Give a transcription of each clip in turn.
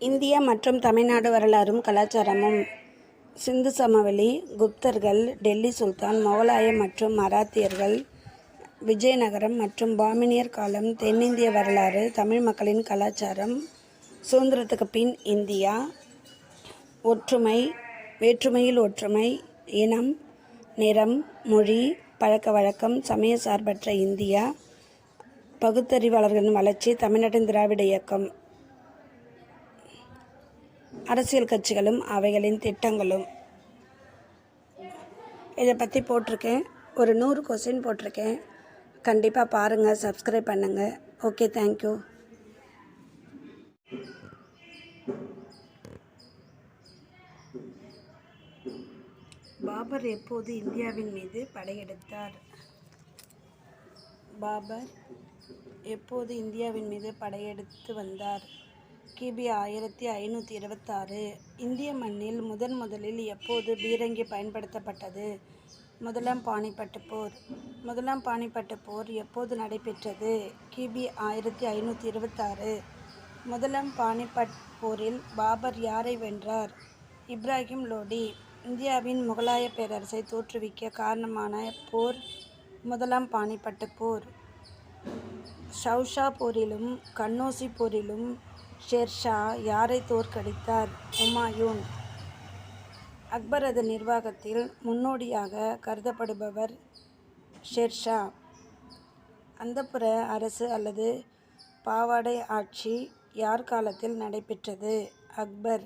India மற்றும் தமிழ்நாடு வரலாறும் கலாச்சாரமும். சிந்து சமவெளி, குப்தர்கள், டெல்லி சுல்தான், முகலாய மற்றும் மராத்தியர்கள், விஜயநகரம் மற்றும் பாமினியர் காலம், தென்னிந்திய வரலாறு, தமிழ் மக்களின் கலாச்சாரம், சுதந்திரத்துக்கு பின் இந்தியா, ஒற்றுமை, வேற்றுமையில் ஒற்றுமை, இனம், நிறம், மொழி, பழக்க வழக்கம், சமய சார்பற்ற இந்தியா, பகுத்தறிவாளர்களின் வளர்ச்சி, தமிழ்நாட்டின் திராவிட இயக்கம், அரசியல் கட்சிகளும் அவைகளின் திட்டங்களும். இதை பற்றி போட்டிருக்கேன். ஒரு 100 கொஸ்டின் போட்டிருக்கேன். கண்டிப்பாக பாருங்கள், சப்ஸ்கிரைப் பண்ணுங்கள். Okay, thank you. பாபர் எப்போது இந்தியாவின் மீது படையெடுத்தார்? பாபர் எப்போது இந்தியாவின் மீது படையெடுத்து வந்தார்? கிபி 1526. இந்திய மண்ணில் முதலில் எப்போது பீரங்கி பயன்படுத்தப்பட்டது? முதலாம் பானிபட்டு போர். முதலாம் பானிபட்டு போர் எப்போது நடைபெற்றது? கிபி 1526. முதலாம் பானிபட் போரில் பாபர் யாரை வென்றார்? இப்ராஹிம் லோடி. இந்தியாவின் முகலாய பேரரசை தோற்றுவிக்க காரணமான போர் முதலாம் பானிபட்டு போர். ஷவுஷா போரிலும் கன்னோசி போரிலும் ஷேர்ஷா யாரை தோற்கடித்தார்? உமாயூன். அக்பரது நிர்வாகத்தில் முன்னோடியாக கருதப்படுபவர் ஷேர்ஷா. அந்தப்புற அரசு அல்லது பாவாடை ஆட்சி யார் காலத்தில் நடைபெற்றது? அக்பர்.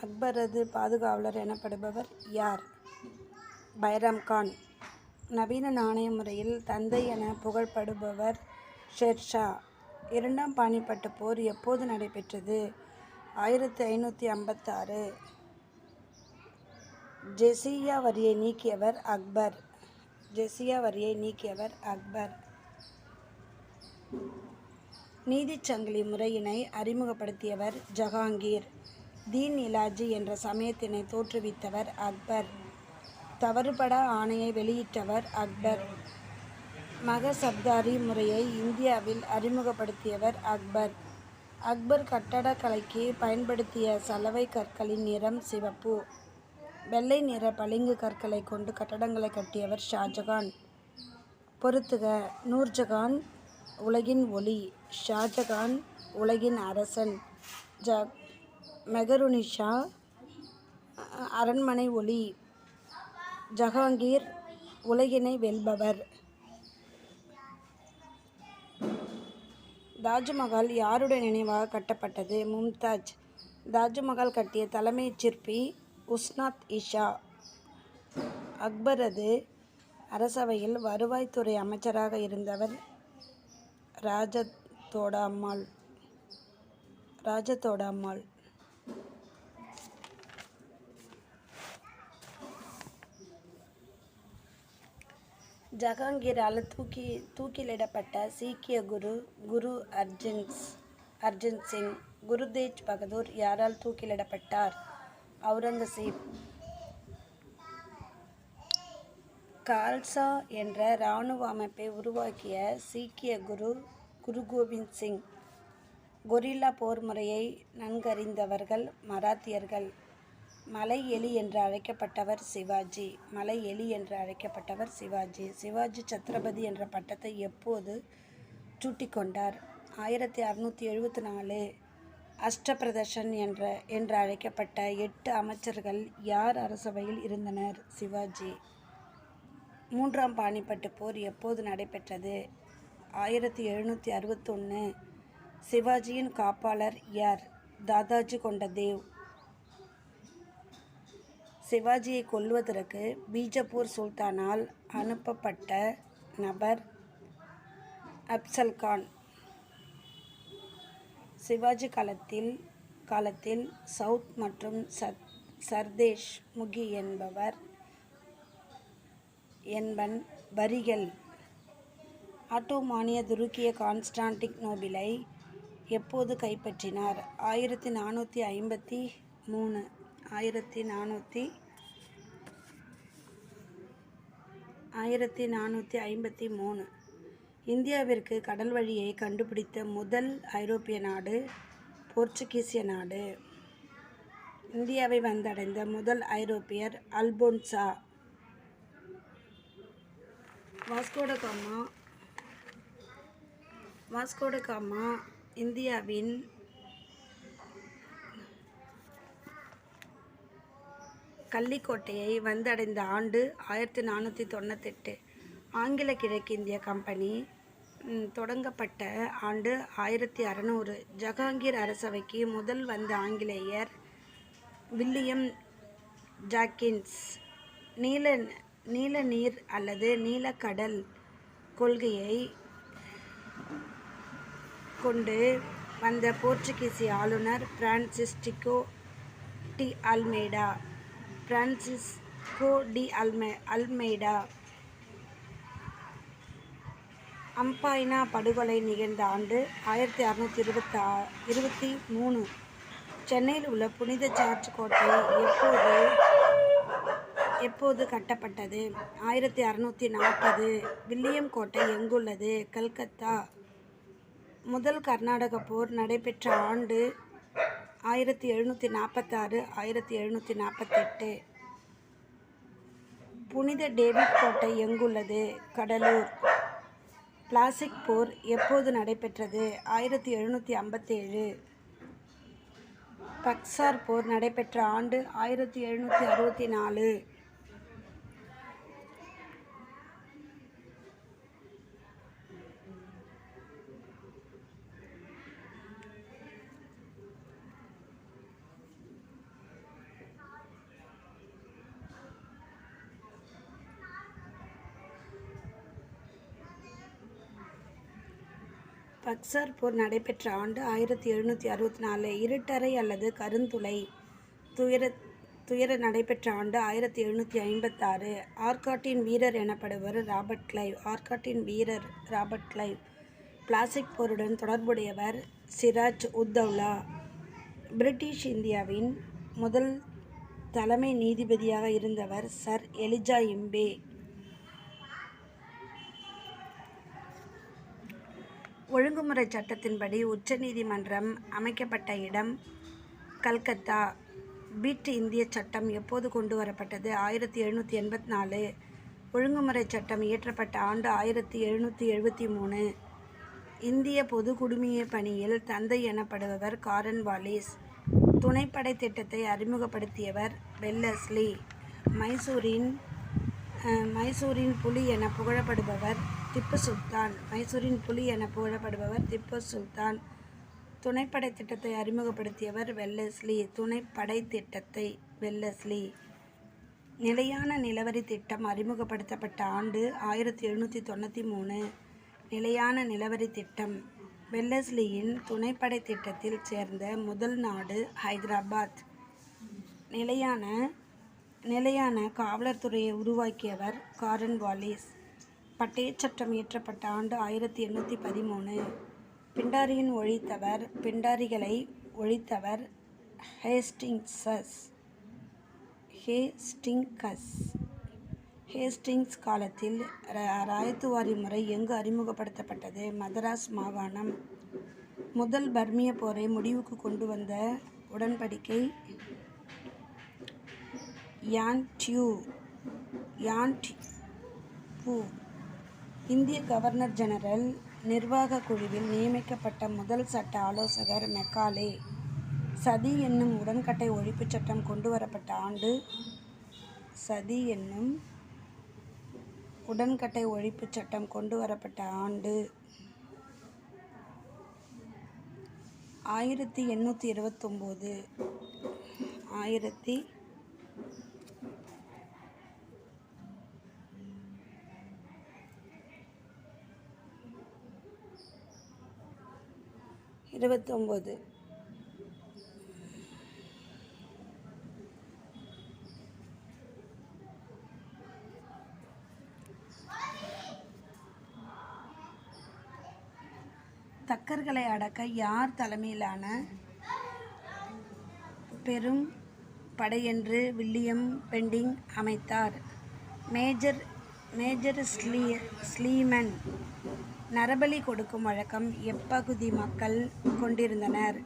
அக்பரது பாதுகாவலர் எனப்படுபவர் யார்? பைராம் கான். நவீன நாணய முறையில் தந்தை என புகழப்படுபவர் ஷேர்ஷா. இரண்டாம் பானிபட்டு போர் எப்போது நடைபெற்றது? 1556. ஜெசியா வரியை நீக்கியவர் அக்பர். ஜெசியா வரியை நீக்கியவர் அக்பர். நீதிச்சங்கிலி முறையினை அறிமுகப்படுத்தியவர் ஜஹாங்கீர். தீன் இலாஜி என்ற சமயத்தினை தோற்றுவித்தவர் அக்பர். தவறுபடா ஆணையை வெளியிட்டவர் அக்பர். மகசப்தாரி முறையை இந்தியாவில் அறிமுகப்படுத்தியவர் அக்பர். அக்பர் கட்டடக்கலைக்கு பயன்படுத்திய சலவை கற்களின் நிறம் சிவப்பு. வெள்ளை நிற பளிங்கு கற்களை கொண்டு கட்டடங்களை கட்டியவர் ஷாஜகான். பொறுத்துக: நூர்ஜஹான் உலகின் ஒளி, ஷாஜகான் உலகின் அரசன், மெஹருநிஷா அரண்மனை ஒளி, ஜஹாங்கீர் உலகினை வெல்பவர். தாஜ்மஹால் யாருடைய நினைவாக கட்டப்பட்டது? மும்தாஜ். தாஜ்மஹால் கட்டிய தலைமை சிற்பி உஸ்மான் ஷா. அக்பரது அரசவையில் வருவாய்த்துறை அமைச்சராக இருந்தவர் ராஜதோடாம்மாள். ஜஹாங்கீரால் தூக்கிலிடப்பட்ட சீக்கிய குரு அர்ஜன் சிங். குரு தேஜ் பகதூர் யாரால் தூக்கிலிடப்பட்டார்? அவுரங்கசீப். கால்சா என்ற இராணுவ அமைப்பை உருவாக்கிய சீக்கிய குரு கோபிந்த் சிங். கொரில்லா போர் முறையை நன்கறிந்தவர்கள் மராத்தியர்கள். மலை எலி என்று அழைக்கப்பட்டவர் சிவாஜி. மலை எலி என்று அழைக்கப்பட்டவர் சிவாஜி. சிவாஜி சத்ரபதி என்ற பட்டத்தை எப்போது சூட்டிக்கொண்டார்? 1674. அஷ்டபிரதர்ஷன் என்று அழைக்கப்பட்ட 8 அமைச்சர்கள் யார் அரசவையில் இருந்தனர்? சிவாஜி. மூன்றாம் பானிபட்டு போர் எப்போது நடைபெற்றது? 1761. சிவாஜியின் காப்பாளர் யார்? தாதாஜி கொண்டதேவ். சிவாஜியை கொல்வதற்கு பீஜப்பூர் சுல்தானால் அனுப்பப்பட்ட நபர் அப்சல்கான். சிவாஜி காலத்தில் சவுத் மற்றும் சர்தேஷ் முகி என்பன் வரிகள். ஆட்டோமானிய துருக்கிய கான்ஸ்டாண்டினோபிளை எப்போது கைப்பற்றினார்? 1453. 1453. இந்தியாவிற்கு கடல் வழியை கண்டுபிடித்த முதல் ஐரோப்பிய நாடு போர்ச்சுகீசிய நாடு. இந்தியாவை வந்தடைந்த முதல் ஐரோப்பியர் அல்போன்சா. வாஸ்கோடகாமா இந்தியாவின் கள்ளிக்கோட்டையை வந்தடைந்த ஆண்டு 1498. ஆங்கில கிழக்கிந்திய கம்பெனி தொடங்கப்பட்ட ஆண்டு 1600. ஜஹாங்கீர் அரசவைக்கு முதல் வந்த ஆங்கிலேயர் வில்லியம் ஜாக்கின்ஸ். நீல நீர் அல்லது நீலக்கடல் கொள்கையை கொண்டு வந்த போர்ச்சுகீசிய ஆளுநர் பிரான்சிஸ்கோ டி அல்மெய்டா. அம்பாயினா படுகொலை நிகழ்ந்த ஆண்டு 1623. சென்னையில் உள்ள புனித ஜார்ஜ் கோட்டை எப்போது கட்டப்பட்டது? 1640. வில்லியம் கோட்டை எங்குள்ளது? கல்கத்தா. முதல் கர்நாடக போர் நடைபெற்ற ஆண்டு 1746. 1748. புனித டேவிட் கோட்டை எங்குள்ளது? கடலூர். பிளாசிக் போர் எப்போது நடைபெற்றது? 1757. பக்சார் போர் நடைபெற்ற ஆண்டு 1764. பக்சார் போர் நடைபெற்ற ஆண்டு 1764. இருட்டறை அல்லது கருந்துளை துயர நடைபெற்ற ஆண்டு 1756. ஆர்காட்டின் வீரர் எனப்படுவர் ராபர்ட் கிளைவ். ஆர்காட்டின் வீரர் ராபர்ட் கிளைவ். பிளாசிக் போருடன் தொடர்புடையவர் சிராஜ் உத்தௌலா. பிரிட்டிஷ் இந்தியாவின் முதல் தலைமை நீதிபதியாக இருந்தவர் சர் எலிஜா இம்பே. ஒழுங்குமுறை சட்டத்தின்படி உச்ச நீதிமன்றம் அமைக்கப்பட்ட இடம் கல்கத்தா. பிட் இந்திய சட்டம் எப்போது கொண்டு வரப்பட்டது? 1784. ஒழுங்குமுறை சட்டம் இயற்றப்பட்ட ஆண்டு 1773. இந்திய பொது குடிமைய பணியில் தந்தை எனப்படுபவர் காரன்வாலிஸ். துணைப்படை திட்டத்தை அறிமுகப்படுத்தியவர் வெல்லஸ்லி. மைசூரின் புலி என புகழப்படுபவர் திப்பு சுல்தான். துணைப்படை திட்டத்தை அறிமுகப்படுத்தியவர் வெல்லஸ்லி. நிலையான நிலவரி திட்டம் அறிமுகப்படுத்தப்பட்ட ஆண்டு 1793. நிலையான நிலவரி திட்டம். வெல்லஸ்லியின் துணைப்படை திட்டத்தில் சேர்ந்த முதல் நாடு ஹைதராபாத். நிலையான காவலர் துறையை உருவாக்கியவர் காரன்வாலிஸ். பட்டயச் சட்டம் இயற்றப்பட்ட ஆண்டு 1813. பிண்டாரிகளை ஒழித்தவர் ஹேஸ்டிங்ஸ் காலத்தில் ராயத்துவாரி முறை எங்கு அறிமுகப்படுத்தப்பட்டது? மதராஸ் மாகாணம். முதல் பர்மிய போரை முடிவுக்கு கொண்டு வந்த உடன்படிக்கை யான்டியூ. இந்திய கவர்னர் ஜெனரல் நிர்வாக குழுவில் நியமிக்கப்பட்ட முதல் சட்ட ஆலோசகர் மெக்காலே. சதி என்னும் உடன்கட்டை ஒழிப்புச் சட்டம் கொண்டு வரப்பட்ட ஆண்டு 1829. தக்கர்களை அடக்க யார் தலைமையிலான பெரும் படையென்று வில்லியம் பெண்டிங் அமைத்தார்? Major major Sleeman. நரபலி கொடுக்கும் வழக்கம் எப்பகுதி மக்கள் கொண்டிருந்தனர்?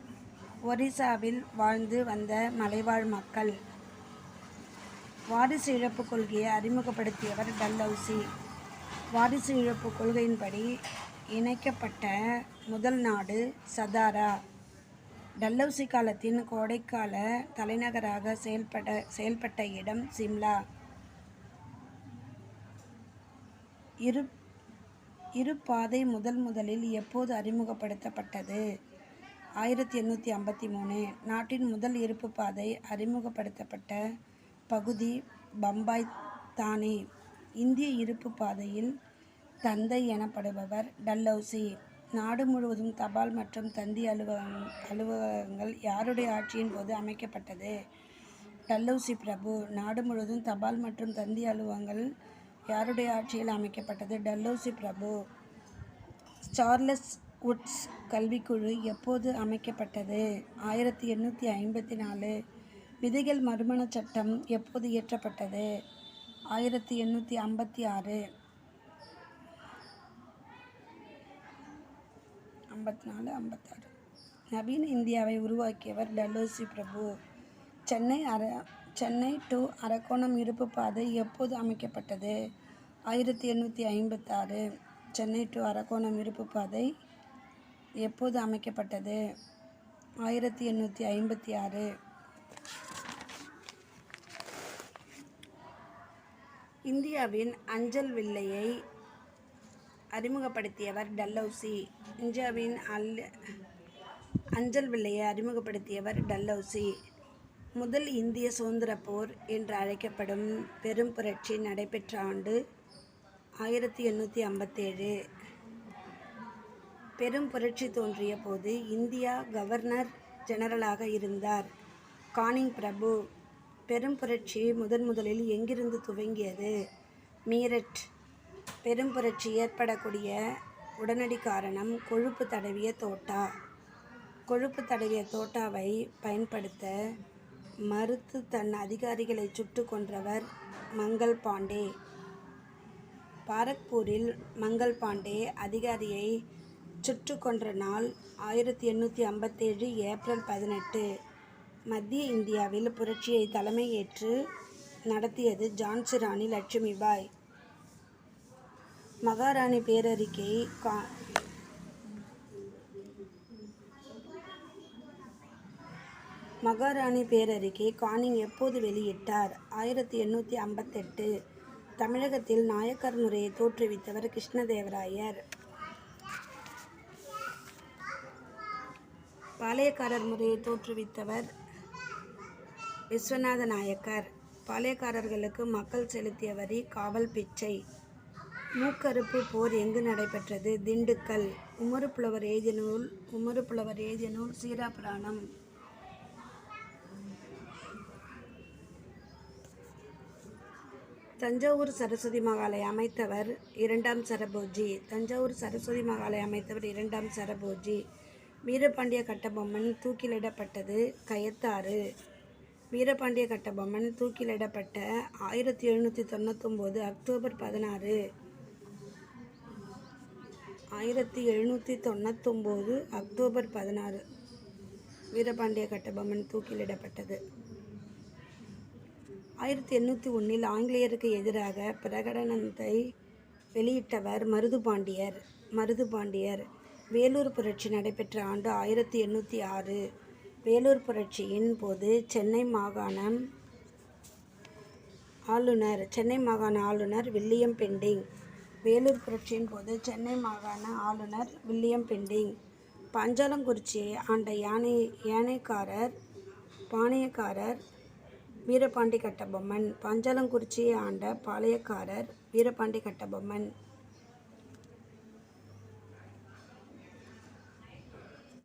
ஒரிசாவில் வாழ்ந்து வந்த மலைவாழ் மக்கள். வாரிசு இழப்பு கொள்கையை அறிமுகப்படுத்தியவர் டல்ஹௌசி. வாரிசு இழப்பு கொள்கையின்படி இணைக்கப்பட்ட முதல் நாடு சதாரா. டல்ஹௌசி காலத்தின் கோடைக்கால தலைநகராக செயல்பட்ட இடம் சிம்லா. இரு பாதை முதலில் எப்போது அறிமுகப்படுத்தப்பட்டது? 1853. நாட்டின் முதல் இருப்பு பாதை அறிமுகப்படுத்தப்பட்ட பகுதி பம்பாய் தானே. இந்திய இருப்பு பாதையில் தந்தை எனப்படுபவர் டல்ஹௌசி. நாடு முழுவதும் தபால் மற்றும் தந்தி அலுவலகங்கள் யாருடைய ஆட்சியின் போது அமைக்கப்பட்டது? டல்ஹௌசி பிரபு. நாடு முழுவதும் தபால் மற்றும் தந்தி அலுவலகங்கள் யாருடைய ஆட்சியில் அமைக்கப்பட்டது? டல்ஹௌசி பிரபு. சார்லஸ் வுட்ஸ் கல்விக்குழு எப்போது அமைக்கப்பட்டது? 1854. விதைகள் மறுமண சட்டம் எப்போது இயற்றப்பட்டது? 1856. 54-56. நவீன இந்தியாவை உருவாக்கியவர் Dalhousie Prabhu. Chennai to Arakkonam இருப்பு பாதை எப்போது அமைக்கப்பட்டது? 1856. சென்னை டு அரக்கோணம் இருப்பு பாதை எப்போது அமைக்கப்பட்டது? 1856. இந்தியாவின் அஞ்சல் வில்லையை அறிமுகப்படுத்தியவர் டல்ஹௌசி. இந்தியாவின் அஞ்சல் வில்லையை அறிமுகப்படுத்தியவர் டல்ஹௌசி. முதல் இந்திய சுதந்திரப் போர் என்று அழைக்கப்படும் பெரும் புரட்சி நடைபெற்ற ஆண்டு 1857. பெரும் புரட்சி தோன்றிய போது இந்தியா கவர்னர் ஜெனரலாக இருந்தார் கானிங் பிரபு. பெரும் புரட்சி முதலில் எங்கிருந்து துவங்கியது? மீரட். பெரும் புரட்சி ஏற்படக்கூடிய உடனடி காரணம் கொழுப்பு தடவிய தோட்டா. கொழுப்பு தடவிய தோட்டாவை பயன்படுத்த மறுத்து தன் அதிகாரிகளை சுட்டு கொன்றவர் மங்கள் பாண்டே. பாரக்பூரில் மங்கள் பாண்டே அதிகாரியை சுட்டு கொன்ற நாள் 1857 ஏப்ரல் 18. மத்திய இந்தியாவில் புரட்சியை தலைமையேற்று நடத்தியது ஜான்சி ராணி லட்சுமிபாய். மகாராணி பேரறிக்கை கானிங் எப்போது வெளியிட்டார்? 1858. தமிழகத்தில் நாயக்கர் முறையை தோற்றுவித்தவர் கிருஷ்ணதேவராயர். பாளையக்காரர் முறையை தோற்றுவித்தவர் விஸ்வநாத நாயக்கர். பாளையக்காரர்களுக்கு மக்கள் செலுத்திய வரி காவல் பிச்சை. மூக்கறுப்பு போர் எங்கு நடைபெற்றது? திண்டுக்கல். உமறு புலவர் எழுதிய நூல் சீராபுராணம். தஞ்சாவூர் சரஸ்வதி மகாலை அமைத்தவர் இரண்டாம் சரபோஜி. தஞ்சாவூர் சரஸ்வதி மகாலை அமைத்தவர் இரண்டாம் சரபோஜி. வீரபாண்டிய கட்டபொம்மன் தூக்கிலிடப்பட்டது கயத்தாறு. வீரபாண்டிய கட்டபொம்மன் தூக்கிலிடப்பட்ட 1799 அக்டோபர் 16. 1799 அக்டோபர் 16 வீரபாண்டிய கட்டபொம்மன் தூக்கிலிடப்பட்டது. 1801 ஆங்கிலேயருக்கு எதிராக பிரகடனத்தை வெளியிட்டவர் மருதுபாண்டியர். வேலூர் புரட்சி நடைபெற்ற ஆண்டு 1806. வேலூர் புரட்சியின் போது சென்னை மாகாண ஆளுநர் வில்லியம் பெண்டிங். வேலூர் புரட்சியின் போது சென்னை மாகாண ஆளுநர் வில்லியம் பெண்டிங். பாஞ்சாலங்குறிச்சியை ஆண்ட பாளையக்காரர் வீரபாண்டி கட்டபொம்மன். பாஞ்சாலங்குறிச்சியை ஆண்ட பாளையக்காரர் வீரபாண்டி கட்டபொம்மன்.